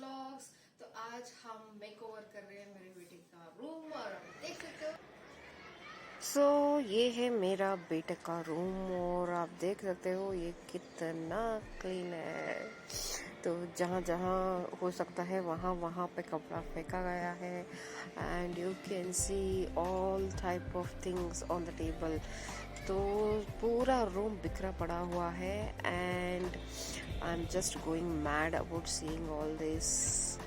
Vlogs. तो आज हम मेकओवर कर रहे हैं मेरे बेटे का रूम और आप देख सकते हो। ये है मेरा बेटे का रूम और आप देख सकते हो ये कितना क्लीन है। तो जहाँ जहाँ हो सकता है वहाँ वहाँ पे कपड़ा फेंका गया है and you can see all type of things on the table. तो पूरा रूम बिखरा पड़ा हुआ है and I am just going mad about seeing all this.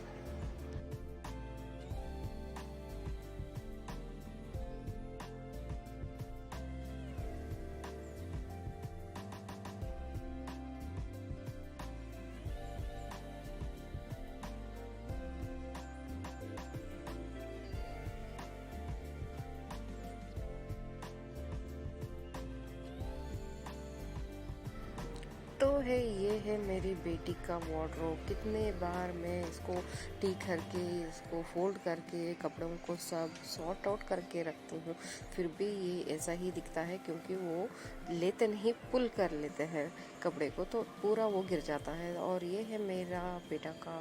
तो है ये है मेरी बेटी का वार्डरोब। कितने बार मैं इसको ठीक करके इसको फोल्ड करके कपड़ों को सब सॉर्ट आउट करके रखती हूँ, फिर भी ये ऐसा ही दिखता है क्योंकि वो लेते नहीं, पुल कर लेते हैं कपड़े को तो पूरा वो गिर जाता है। और ये है मेरा बेटा का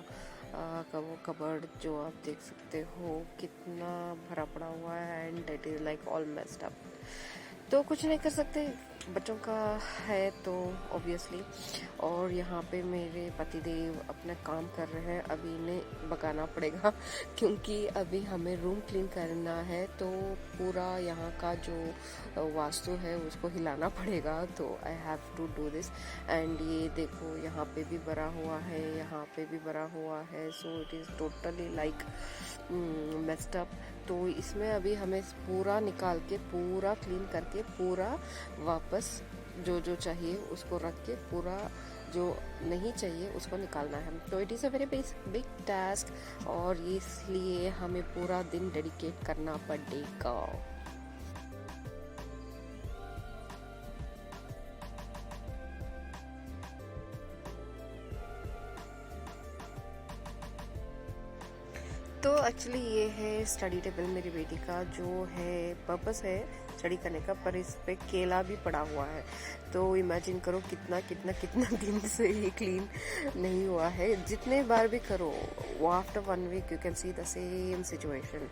वो कबर्ड जो आप देख सकते हो कितना भरा पड़ा हुआ है and it is like all messed up. तो कुछ नहीं कर सकते, बच्चों का है तो ऑब्वियसली। और यहाँ पे मेरे पतिदेव अपना काम कर रहे हैं, अभी इन्हें भगाना पड़ेगा क्योंकि अभी हमें रूम क्लीन करना है। तो पूरा यहाँ का जो वास्तु है उसको हिलाना पड़ेगा, तो I have to do this. And ये देखो यहाँ पे भी भरा हुआ है, यहाँ पे भी भरा हुआ है, so it is totally like messed up. तो इसमें अभी हमें पूरा निकाल के पूरा क्लीन करके पूरा वापस जो जो चाहिए उसको रख के पूरा जो नहीं चाहिए उसको निकालना है। तो it is a very big task और इसलिए हमें पूरा दिन डेडिकेट करना पड़ेगा। तो एक्चुअली ये है स्टडी टेबल मेरी बेटी का, जो है पर्पस है स्टडी करने का, पर इस पे केला भी पड़ा हुआ है। तो इमेजिन करो कितना कितना कितना दिन से ये क्लीन नहीं हुआ है। जितने बार भी करो वो after 1 week you can see the same situation.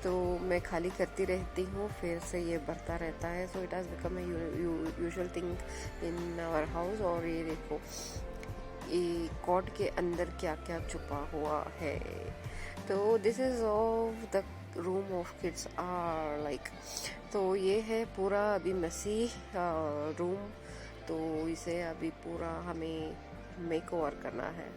तो मैं खाली करती रहती हूँ, फिर से ये बढ़ता रहता है। So it has become a usual thing in our house. और ये देखो ये कॉट के अंदर क्या क्या छुपा हुआ है। तो this is of the room of kids are like. तो ये है पूरा अभी मेसी रूम। तो इसे अभी पूरा हमें मेक ओवर करना है।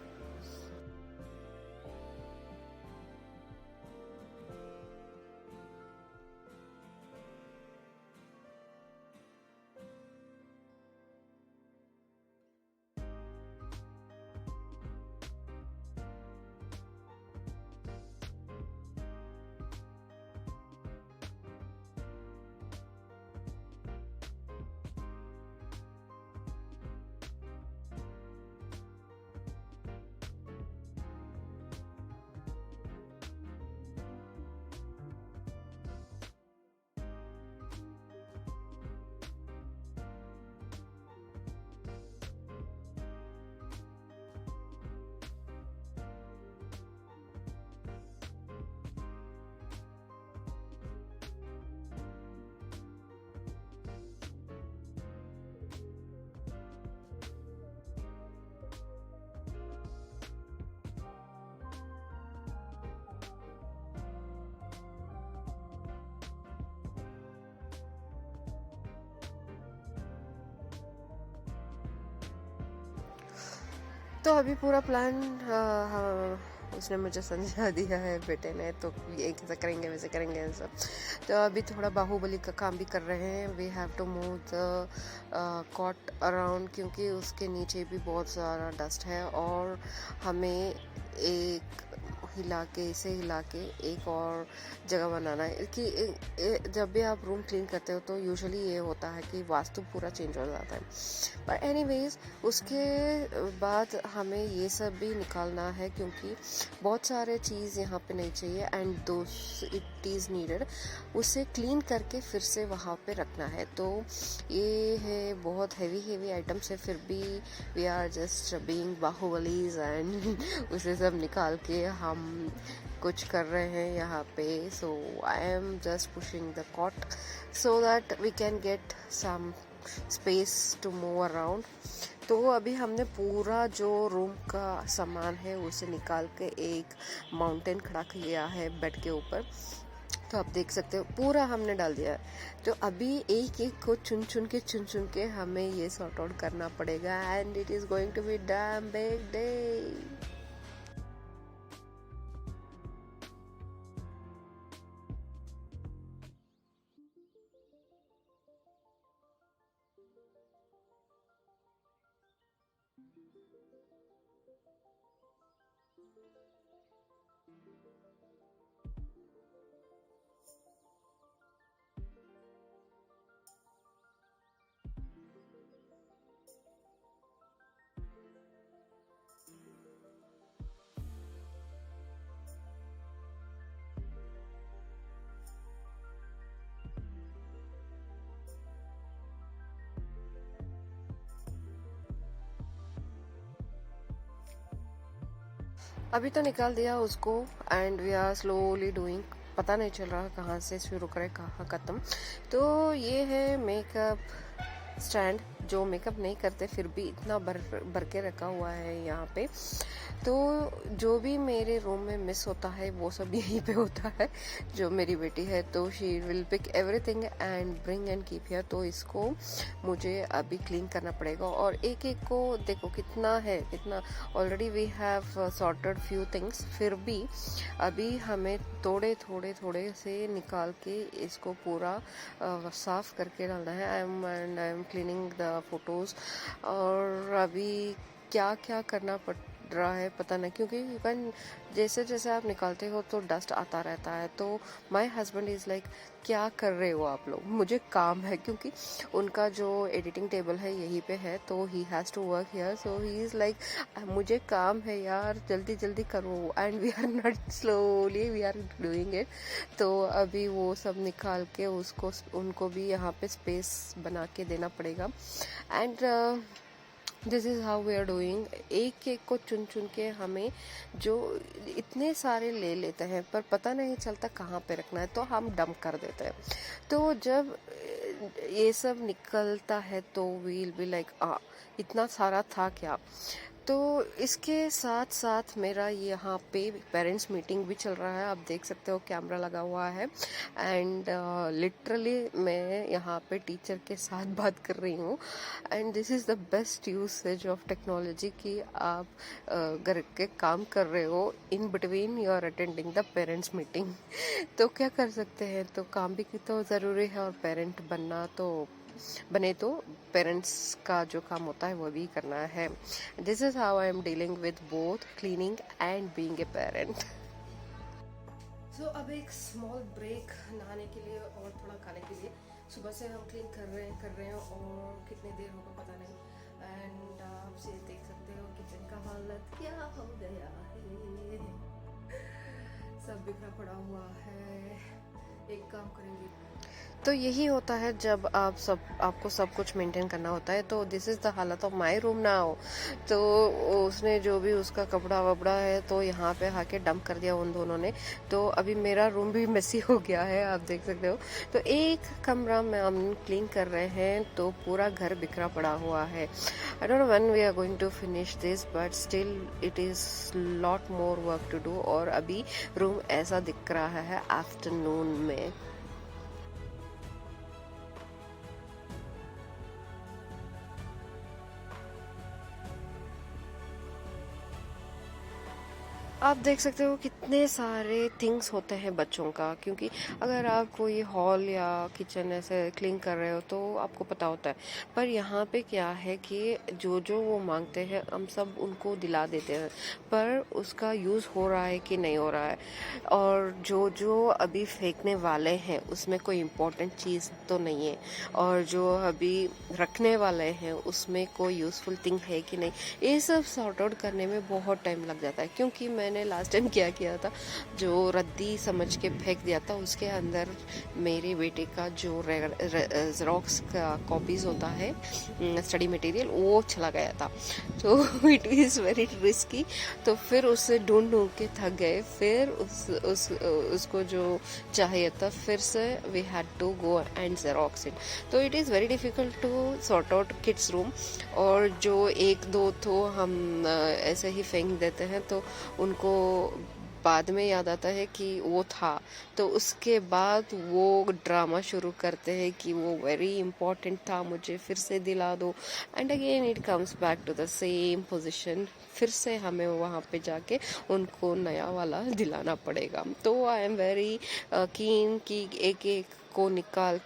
तो अभी पूरा प्लान उसने मुझे समझा दिया है बेटे ने, तो ये ऐसा करेंगे वैसे करेंगे सब। तो अभी थोड़ा बाहुबली का काम भी कर रहे हैं। We have to move the cot around क्योंकि उसके नीचे भी बहुत सारा डस्ट है और हमें एक हिला के इसे हिला के एक और जगह बनाना है कि जब भी आप रूम क्लीन करते हो तो यूजुअली ये होता है कि वास्तु पूरा चेंज हो जाता है। पर एनीवेज उसके बाद हमें ये सब भी निकालना है क्योंकि बहुत सारे चीज़ यहाँ पे नहीं चाहिए एंड दो इट इज़ नीडेड, उसे क्लीन करके फिर से वहाँ पे रखना है। तो ये है बहुत हेवी आइटम्स है, फिर भी we are just being Baahubalis and उसे सब निकाल के हम कुछ कर रहे हैं यहाँ पे। So I am just pushing the cot so that we can get some space to move around. तो अभी हमने पूरा जो रूम का सामान है उसे निकाल के एक माउंटेन खड़ा किया है बेड के ऊपर। तो आप देख सकते हो पूरा हमने डाल दिया है। तो अभी एक एक को चुन चुन के हमें ये सॉर्ट आउट करना पड़ेगा and it is going to be damn big day. अभी तो निकाल दिया उसको and we are slowly doing, पता नहीं चल रहा कहाँ से शुरू करें कहाँ ख़त्म। तो ये है मेकअप स्टैंड जो मेकअप नहीं करते फिर भी इतना भर के रखा हुआ है यहाँ पे। तो जो भी मेरे रूम में मिस होता है वो सब यहीं पे होता है। जो मेरी बेटी है तो she will pick everything and bring and keep here. तो इसको मुझे अभी क्लीन करना पड़ेगा और एक एक को देखो कितना है, कितना already we have sorted few things, फिर भी अभी हमें थोड़े से निकाल के इसको पूरा साफ करके डालना है। I am cleaning the photos और अभी क्या क्या करना पड़ रहा है पता नहीं, क्योंकि यू कैन जैसे जैसे आप निकालते हो तो डस्ट आता रहता है। तो माय हस्बैंड इज़ लाइक क्या कर रहे हो आप लोग, मुझे काम है, क्योंकि उनका जो एडिटिंग टेबल है यहीं पे है तो he has to work here. So he is like मुझे काम है यार, जल्दी जल्दी करो and we are not slowly we are doing it. तो अभी वो सब निकाल के उसको उनको भी यहाँ पे स्पेस बना के देना पड़ेगा and this is how we are doing. एक एक को चुन के हमें जो इतने सारे ले लेते हैं पर पता नहीं चलता कहाँ पे रखना है तो हम डंप कर देते हैं। तो जब ये सब निकलता है तो वील बी लाइक इतना सारा था क्या। तो इसके साथ साथ मेरा यहाँ पे पेरेंट्स मीटिंग भी चल रहा है, आप देख सकते हो कैमरा लगा हुआ है एंड लिटरली मैं यहाँ पे टीचर के साथ बात कर रही हूँ and this is the best usage of technology कि आप घर के काम कर रहे हो in between you are attending the parents meeting. तो क्या कर सकते हैं, तो काम भी तो ज़रूरी है और पेरेंट बनना तो बने तो पेरेंट्स का जो काम होता है वो भी करना है। This is how I am dealing with both cleaning and being a parent. So अब एक स्मॉल ब्रेक नहाने के लिए और थोड़ा खाने के लिए। सुबह से हम क्लीन कर रहे हैं और कितनी देर होगा पता नहीं एंड आप से देख सकते हो किचन का हालत क्या हो गया है, सब बिखरा पड़ा हुआ है। एक काम करेंगे, तो यही होता है जब आपको सब कुछ मेंटेन करना होता है। तो दिस इज़ द हालत ऑफ माय रूम नाउ। तो उसने जो भी उसका कपड़ा वपड़ा है तो यहाँ पे आके डंप कर दिया उन दोनों ने। तो अभी मेरा रूम भी मेसी हो गया है, आप देख सकते हो। तो एक कमरा में हम क्लीन कर रहे हैं तो पूरा घर बिखरा पड़ा हुआ है। I don't know when we are going to finish this but still it is lot more work to do. और अभी रूम ऐसा दिख रहा है आफ्टरनून में। आप देख सकते हो कितने सारे थिंग्स होते हैं बच्चों का, क्योंकि अगर आप कोई हॉल या किचन ऐसे क्लीन कर रहे हो तो आपको पता होता है। पर यहाँ पे क्या है कि जो जो वो मांगते हैं हम सब उनको दिला देते हैं, पर उसका यूज़ हो रहा है कि नहीं हो रहा है, और जो जो अभी फेंकने वाले हैं उसमें कोई इम्पोर्टेंट चीज़ तो नहीं है, और जो अभी रखने वाले हैं उसमें कोई यूज़फुल थिंग है कि नहीं, ये सब सॉर्ट आउट करने में बहुत टाइम लग जाता है। क्योंकि मैंने लास्ट टाइम क्या किया था, जो रद्दी समझ के फेंक दिया था उसके अंदर मेरे बेटे का जो जेरोक्स का कॉपीज होता है स्टडी मटेरियल वो चला गया था। तो इट इज़ वेरी रिस्की। तो फिर उसे ढूंढ ढूंढ के थक गए, फिर उसको जो चाहिए था फिर से we had to go and xerox it. तो it is very difficult to sort out kids room. और जो एक दो तो हम ऐसे ही फेंक देते हैं तो उनको बाद में याद आता है कि वो था, तो उसके बाद वो ड्रामा शुरू करते हैं कि वो वेरी इंपॉर्टेंट था, मुझे फिर से दिला दो। And again it comes back to the same position, फिर से हमें वहाँ पे जाके उनको नया वाला दिलाना पड़ेगा। तो आई एम वेरी कीन कि एक एक को निकाल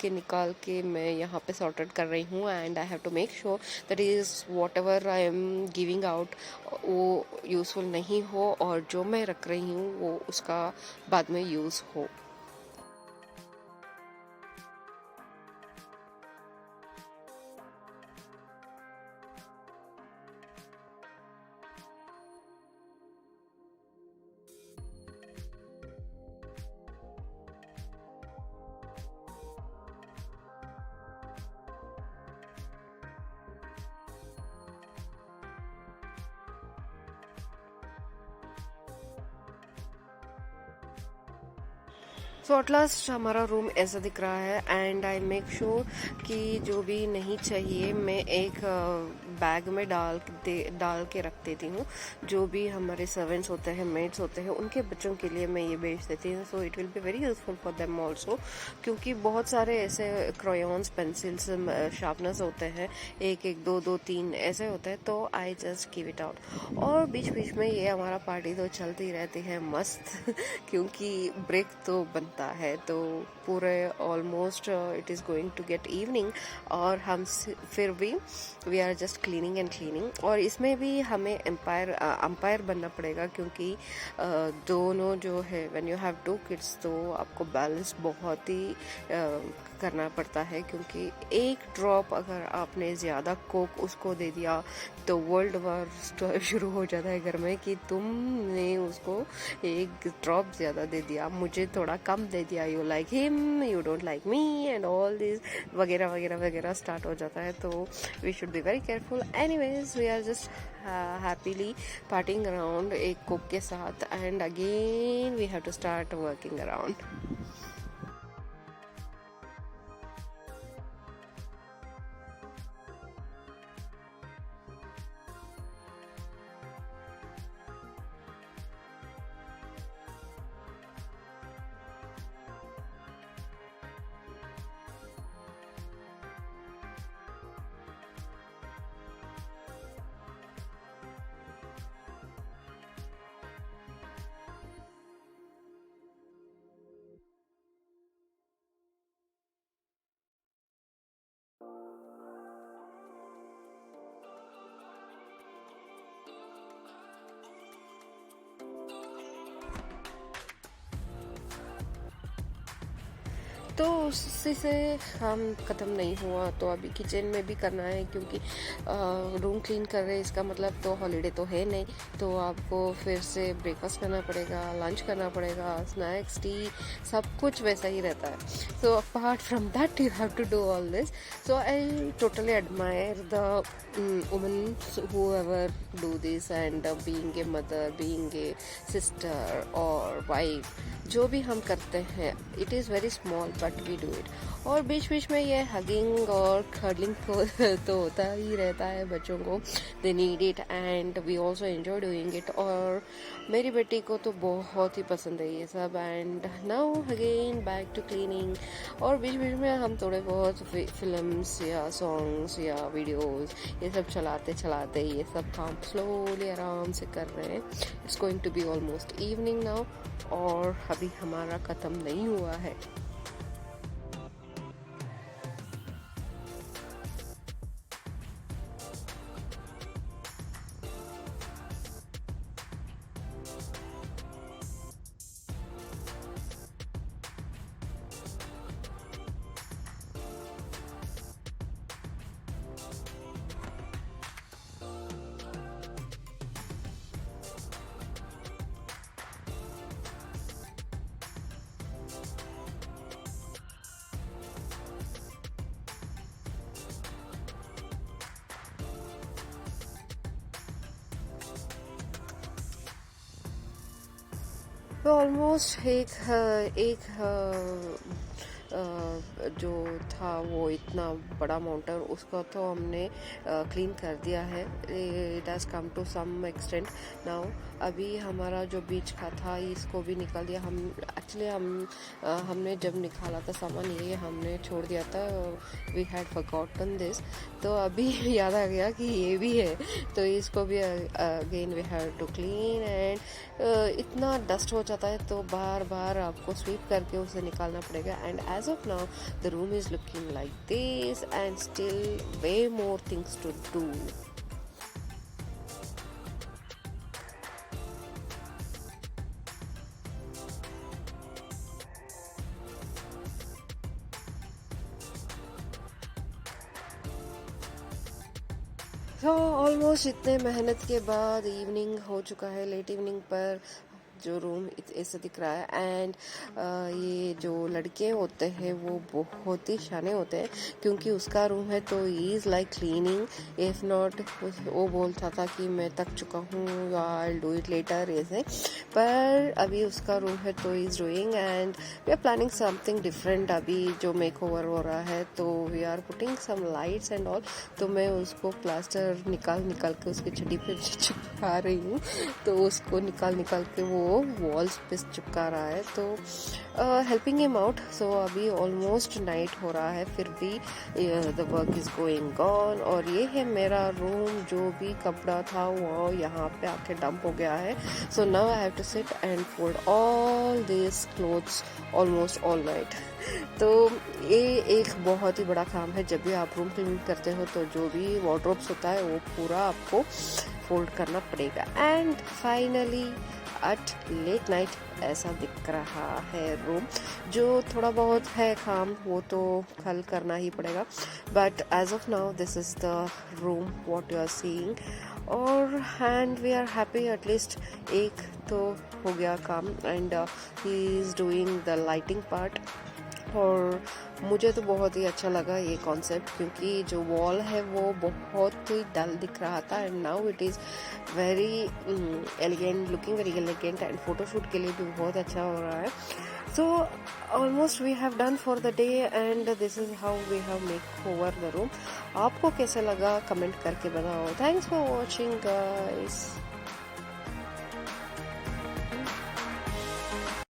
के मैं यहाँ पे सॉर्ट आउट कर रही हूँ, and I have to make sure that is whatever I am giving out वो यूज़फुल नहीं हो, और जो मैं रख रही हूँ वो उसका बाद में यूज़ हो। सो एट लास्ट हमारा रूम ऐसा दिख रहा है, एंड आई मेक श्योर कि जो भी नहीं चाहिए मैं एक बैग में डाल के रख देती हूँ। जो भी हमारे सर्वेंट्स होते हैं, मेड्स होते हैं, उनके बच्चों के लिए मैं ये बेच देती हूँ। So it will be very useful for them also, क्योंकि बहुत सारे ऐसे क्रायॉन्स, पेंसिल्स, शार्पनर्स होते हैं, एक एक दो दो तीन ऐसे होते हैं, तो I just give it out. और बीच बीच में ये हमारा पार्टी तो चलती रहती है मस्त क्योंकि ब्रेक तो बनता है। तो पूरे almost it is going to get evening, और हम फिर भी we are just cleaning and cleaning. और इसमें भी हमें अंपायर बनना पड़ेगा, क्योंकि दोनों जो है when you have two kids तो आपको बैलेंस बहुत ही करना पड़ता है, क्योंकि एक ड्रॉप अगर आपने ज़्यादा कोक उसको दे दिया तो वर्ल्ड वार शुरू हो जाता है घर में कि तुमने उसको एक ड्रॉप ज़्यादा दे दिया, मुझे थोड़ा कम दे दिया, you like him, you don't like me, and all this वगैरह वगैरह वगैरह स्टार्ट हो जाता है। तो we should be very careful. Anyways we are just happily partying around एक कोक के साथ, and again we have to start working around. तो उसी से काम ख़त्म नहीं हुआ, तो अभी किचन में भी करना है, क्योंकि रूम क्लीन कर रहे हैं, इसका मतलब तो हॉलीडे तो है नहीं। तो आपको फिर से ब्रेकफास्ट करना पड़ेगा, लंच करना पड़ेगा, स्नैक्स, टी, सब कुछ वैसा ही रहता है। So apart from that you have to do all this. So I totally admire the women who ever do this, and being a mother, being a sister और वाइफ, जो भी हम करते हैं, it is very small, but we do it. और बीच बीच में ये हगिंग और कर्लिंग तो होता ही रहता है बच्चों को, they need it and we also enjoy doing it. और मेरी बेटी को तो बहुत ही पसंद है ये सब। And now again back to cleaning. और बीच बीच में हम थोड़े बहुत फिल्म्स या सॉन्ग्स या वीडियोस ये सब चलाते चलाते ये सब काम स्लोली आराम से कर रहे हैं। It's going to be almost evening now और अभी हमारा ख़त्म नहीं हुआ है। ऑलमोस्ट एक जो था वो इतना बड़ा माउंटेन, उसका तो हमने क्लीन कर दिया है। It has come to some extent now. अभी हमारा जो बीच का था इसको भी निकाल दिया हम। एक्चुअली हमने जब निकाला था सामान ये हमने छोड़ दिया था, वी हैड फॉरगॉटन दिस। तो अभी याद आ गया कि ये भी है, तो इसको भी again we have to clean. And इतना डस्ट हो जाता है तो बार बार आपको स्वीप करके उसे निकालना पड़ेगा। And as of now the room is looking like this and still way more things to do. तो ऑलमोस्ट इतने मेहनत के बाद इवनिंग हो चुका है। लेट इवनिंग पर जो रूम ऐसा दिख रहा है। एंड ये जो लड़के होते हैं वो बहुत ही शाने होते हैं, क्योंकि उसका रूम है तो he is like cleaning. If not वो बोलता था कि मैं थक चुका हूँ या आई डू इट लेटर ऐसे, पर अभी उसका रूम है तो he is doing. And we are planning something different. अभी जो मेक ओवर हो रहा है तो we are putting some lights and all. तो मैं उसको प्लास्टर निकाल के उसकी छड़ी पे चिपका रही हूँ, तो उसको निकाल के वो वॉल्स पे चिपका रहा है, तो हेल्पिंग हिम आउट। सो अभी ऑलमोस्ट नाइट हो रहा है, फिर भी the work is going on. और ये है मेरा रूम, जो भी कपड़ा था वो यहाँ पे आके डंप हो गया है। So now I have to sit and fold all this clothes almost all night. तो ये एक बहुत ही बड़ा काम है। जब भी आप रूम क्लीन करते हो तो जो भी वार्डरोब्स होता है वो पूरा आपको फोल्ड करना पड़ेगा। And finally at late night ऐसा दिख रहा है रूम। जो थोड़ा बहुत है काम वो तो कल करना ही पड़ेगा, but as of now this is the room what you are seeing. और and we are happy, at least एक तो हो गया काम। And he is doing the lighting part. और मुझे तो बहुत ही अच्छा लगा ये कॉन्सेप्ट, क्योंकि जो वॉल है वो बहुत ही डल दिख रहा था and now it is very elegant, looking very elegant. And photoshoot के लिए भी बहुत अच्छा हो रहा है। So almost we have done for the day and this is how we have make over the room. आपको कैसा लगा कमेंट करके बताओ। Thanks for watching guys.